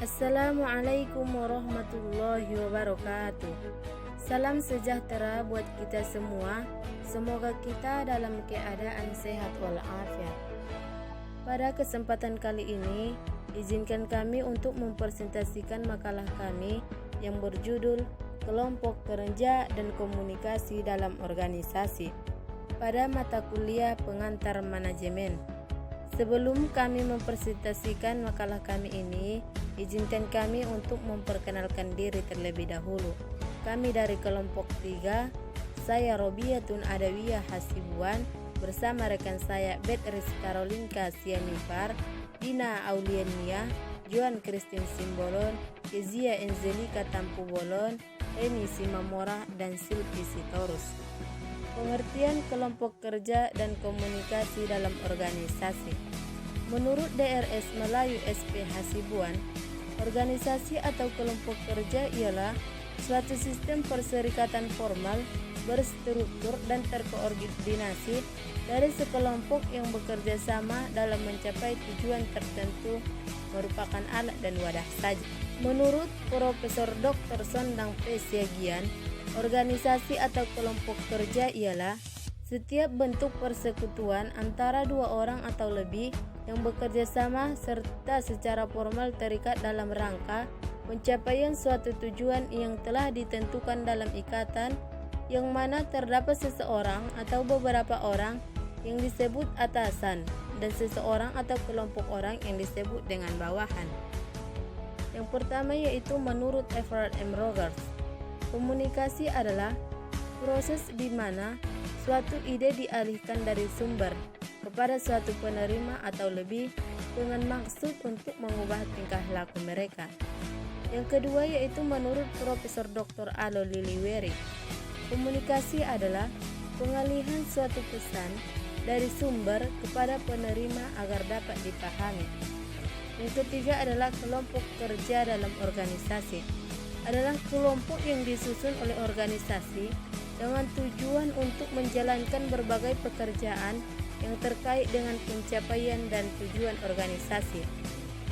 Assalamualaikum warahmatullahi wabarakatuh. Salam sejahtera buat kita semua. Semoga kita dalam keadaan sehat walafiat. Pada kesempatan kali ini, izinkan kami untuk mempresentasikan makalah kami yang berjudul Kelompok Kerja dan Komunikasi dalam Organisasi pada mata kuliah Pengantar Manajemen. Sebelum kami mempresentasikan makalah kami ini, izinkan kami untuk memperkenalkan diri terlebih dahulu. Kami dari kelompok 3, saya Robiatun Adawiyah Hasibuan bersama rekan saya Beatrice Carolinka Sianipar, Dina Auliania, Joan Christine Simbolon, Kezia Enzelika Tampu Bolon, Eni Simamora, dan Silvi Sitorus. Pengertian kelompok kerja dan komunikasi dalam organisasi. Menurut DRS Melayu SP Hasibuan, organisasi atau kelompok kerja ialah suatu sistem perserikatan formal, berstruktur dan terkoordinasi dari sekelompok yang bekerja sama dalam mencapai tujuan tertentu, merupakan alat dan wadah saja. Menurut Profesor Dr. Sondang P. Siagian, organisasi atau kelompok kerja ialah setiap bentuk persekutuan antara dua orang atau lebih yang bekerja sama serta secara formal terikat dalam rangka pencapaian suatu tujuan yang telah ditentukan dalam ikatan yang mana terdapat seseorang atau beberapa orang yang disebut atasan dan seseorang atau kelompok orang yang disebut dengan bawahan. Yang pertama yaitu menurut Everett M. Rogers, komunikasi adalah proses di mana suatu ide dialihkan dari sumber kepada suatu penerima atau lebih dengan maksud untuk mengubah tingkah laku mereka. Yang kedua yaitu menurut Profesor Dr. Alo Liliweri, komunikasi adalah pengalihan suatu pesan dari sumber kepada penerima agar dapat dipahami. Yang ketiga adalah kelompok kerja dalam organisasi. Adalah kelompok yang disusun oleh organisasi dengan tujuan untuk menjalankan berbagai pekerjaan yang terkait dengan pencapaian dan tujuan organisasi.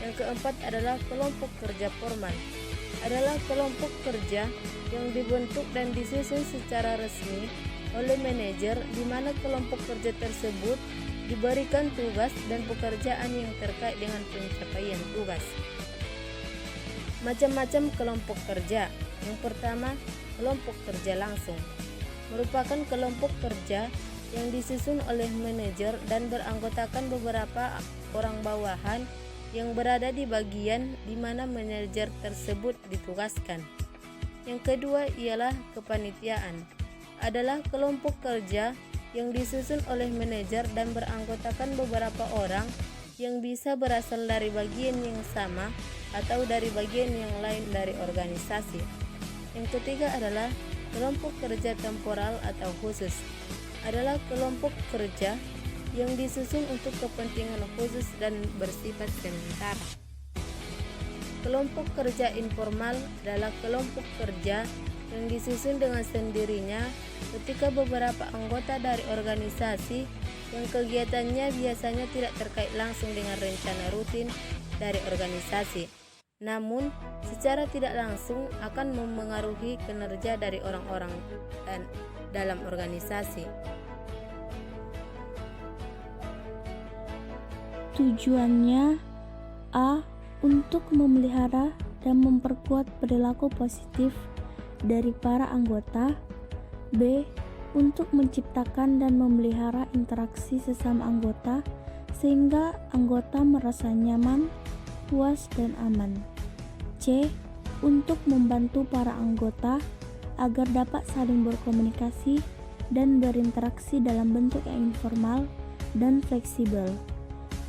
Yang keempat adalah kelompok kerja formal. Adalah kelompok kerja yang dibentuk dan disusun secara resmi oleh manajer, di mana kelompok kerja tersebut diberikan tugas dan pekerjaan yang terkait dengan pencapaian tugas. Macam-macam kelompok kerja. Yang pertama, kelompok kerja langsung merupakan kelompok kerja yang disusun oleh manajer dan beranggotakan beberapa orang bawahan yang berada di bagian di mana manajer tersebut ditugaskan. Yang kedua ialah kepanitiaan. Adalah kelompok kerja yang disusun oleh manajer dan beranggotakan beberapa orang yang bisa berasal dari bagian yang sama atau dari bagian yang lain dari organisasi. Yang ketiga adalah kelompok kerja temporal atau khusus. Adalah kelompok kerja yang disusun untuk kepentingan khusus dan bersifat sementara. Kelompok kerja informal adalah kelompok kerja yang disusun dengan sendirinya ketika beberapa anggota dari organisasi yang kegiatannya biasanya tidak terkait langsung dengan rencana rutin dari organisasi, namun secara tidak langsung akan memengaruhi kinerja dari orang-orang dan dalam organisasi. Tujuannya A. Untuk memelihara dan memperkuat perilaku positif dari para anggota. B. Untuk menciptakan dan memelihara interaksi sesama anggota sehingga anggota merasa nyaman, puas, dan aman. C. Untuk membantu para anggota agar dapat saling berkomunikasi dan berinteraksi dalam bentuk yang informal dan fleksibel.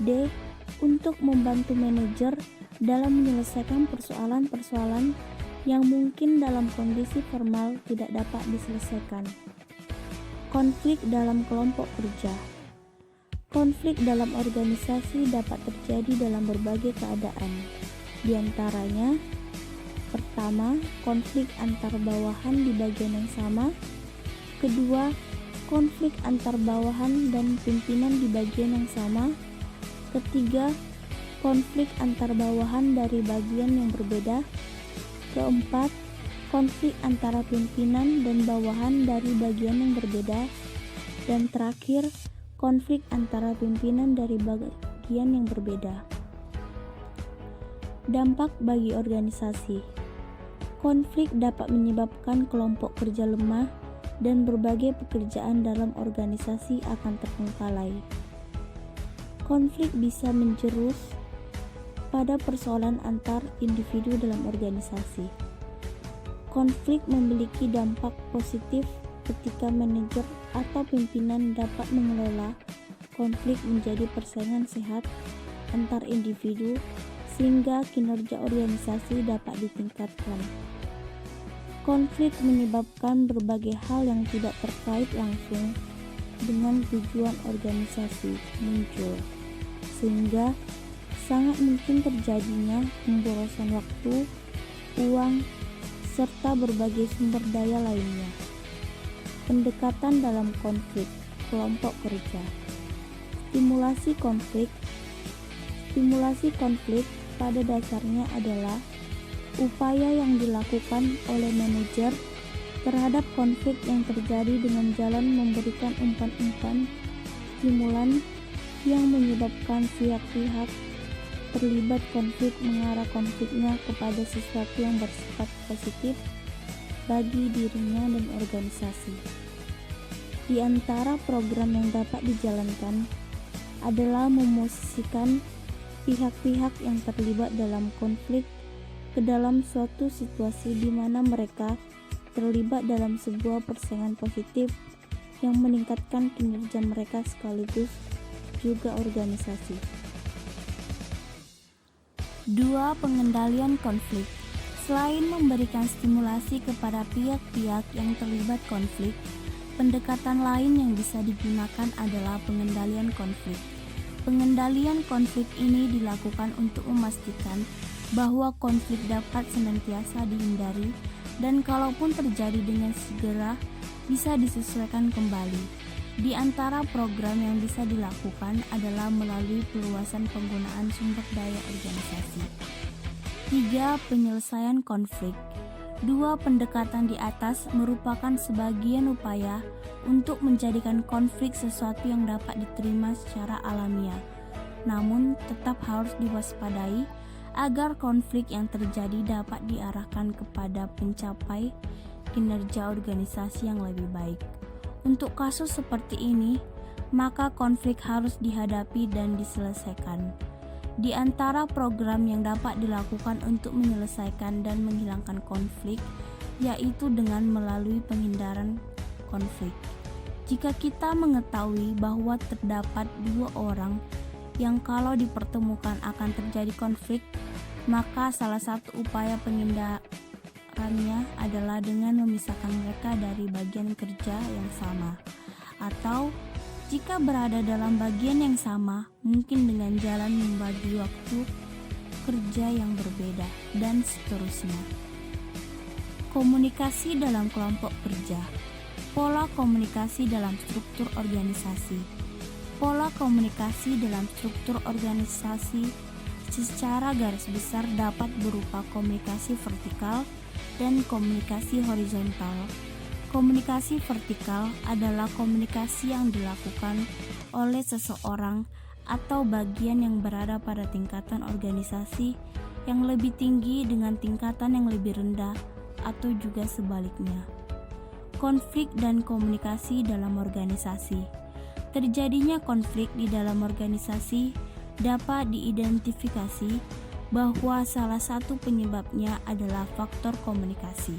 D. Untuk membantu manajer dalam menyelesaikan persoalan-persoalan yang mungkin dalam kondisi formal tidak dapat diselesaikan. Konflik dalam kelompok kerja. Konflik dalam organisasi dapat terjadi dalam berbagai keadaan. Di antaranya, pertama, konflik antar bawahan di bagian yang sama. Kedua, konflik antar bawahan dan pimpinan di bagian yang sama. Ketiga, konflik antar bawahan dari bagian yang berbeda. Keempat, konflik antara pimpinan dan bawahan dari bagian yang berbeda. Dan terakhir, konflik antara pimpinan dari bagian yang berbeda. Dampak bagi organisasi. Konflik dapat menyebabkan kelompok kerja lemah dan berbagai pekerjaan dalam organisasi akan terbengkalai. Konflik bisa menjurus pada persoalan antar individu dalam organisasi. Konflik memiliki dampak positif ketika manajer atau pimpinan dapat mengelola konflik menjadi persaingan sehat antar individu sehingga kinerja organisasi dapat ditingkatkan. Konflik menyebabkan berbagai hal yang tidak terkait langsung dengan tujuan organisasi muncul, sehingga sangat mungkin terjadinya pemborosan waktu, uang, serta berbagai sumber daya lainnya. Pendekatan dalam konflik kelompok kerja. Stimulasi konflik pada dasarnya adalah upaya yang dilakukan oleh manajer terhadap konflik yang terjadi dengan jalan memberikan umpan-umpan stimulan yang menyebabkan pihak-pihak terlibat konflik mengarah konfliknya kepada sesuatu yang bersifat positif bagi dirinya dan organisasi. Di antara program yang dapat dijalankan adalah memosisikan pihak-pihak yang terlibat dalam konflik ke dalam suatu situasi di mana mereka terlibat dalam sebuah persaingan positif yang meningkatkan kinerja mereka sekaligus juga organisasi. 2. Pengendalian konflik. Selain memberikan stimulasi kepada pihak-pihak yang terlibat konflik, pendekatan lain yang bisa digunakan adalah pengendalian konflik. Pengendalian konflik ini dilakukan untuk memastikan bahwa konflik dapat senantiasa dihindari dan kalaupun terjadi dengan segera bisa disesuaikan kembali. Di antara program yang bisa dilakukan adalah melalui perluasan penggunaan sumber daya organisasi. 3. Penyelesaian konflik. 2 pendekatan di atas merupakan sebagian upaya untuk menjadikan konflik sesuatu yang dapat diterima secara alamiah, namun tetap harus diwaspadai agar konflik yang terjadi dapat diarahkan kepada pencapai kinerja organisasi yang lebih baik. Untuk kasus seperti ini, maka konflik harus dihadapi dan diselesaikan. Di antara program yang dapat dilakukan untuk menyelesaikan dan menghilangkan konflik, yaitu dengan melalui penghindaran konflik. Jika kita mengetahui bahwa terdapat 2 orang yang kalau dipertemukan akan terjadi konflik, maka salah satu upaya penghindarannya adalah dengan memisahkan mereka dari bagian kerja yang sama, atau jika berada dalam bagian yang sama, mungkin dengan jalan membagi waktu kerja yang berbeda, dan seterusnya. Komunikasi dalam kelompok kerja. Pola komunikasi dalam struktur organisasi. Pola komunikasi dalam struktur organisasi secara garis besar dapat berupa komunikasi vertikal dan komunikasi horizontal. Komunikasi vertikal adalah komunikasi yang dilakukan oleh seseorang atau bagian yang berada pada tingkatan organisasi yang lebih tinggi dengan tingkatan yang lebih rendah atau juga sebaliknya. Konflik dan komunikasi dalam organisasi. Terjadinya konflik di dalam organisasi dapat diidentifikasi bahwa salah satu penyebabnya adalah faktor komunikasi.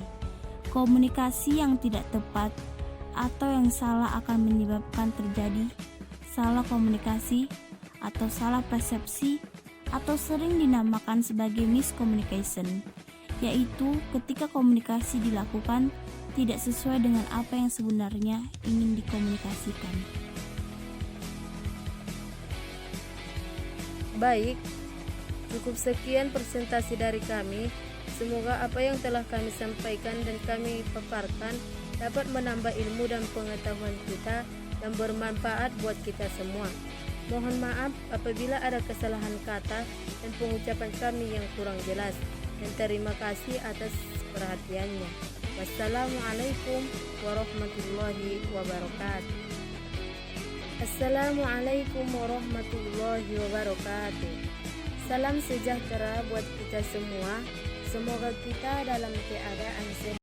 Komunikasi yang tidak tepat atau yang salah akan menyebabkan terjadi salah komunikasi atau salah persepsi atau sering dinamakan sebagai miscommunication, yaitu ketika komunikasi dilakukan tidak sesuai dengan apa yang sebenarnya ingin dikomunikasikan. Baik, cukup sekian presentasi dari kami. Semoga apa yang telah kami sampaikan dan kami paparkan dapat menambah ilmu dan pengetahuan kita dan bermanfaat buat kita semua. Mohon maaf apabila ada kesalahan kata dan pengucapan kami yang kurang jelas. Dan terima kasih atas perhatiannya. Wassalamualaikum warahmatullahi wabarakatuh. Assalamualaikum warahmatullahi wabarakatuh. Salam sejahtera buat kita semua. Semoga kita dalam keadaan sehat.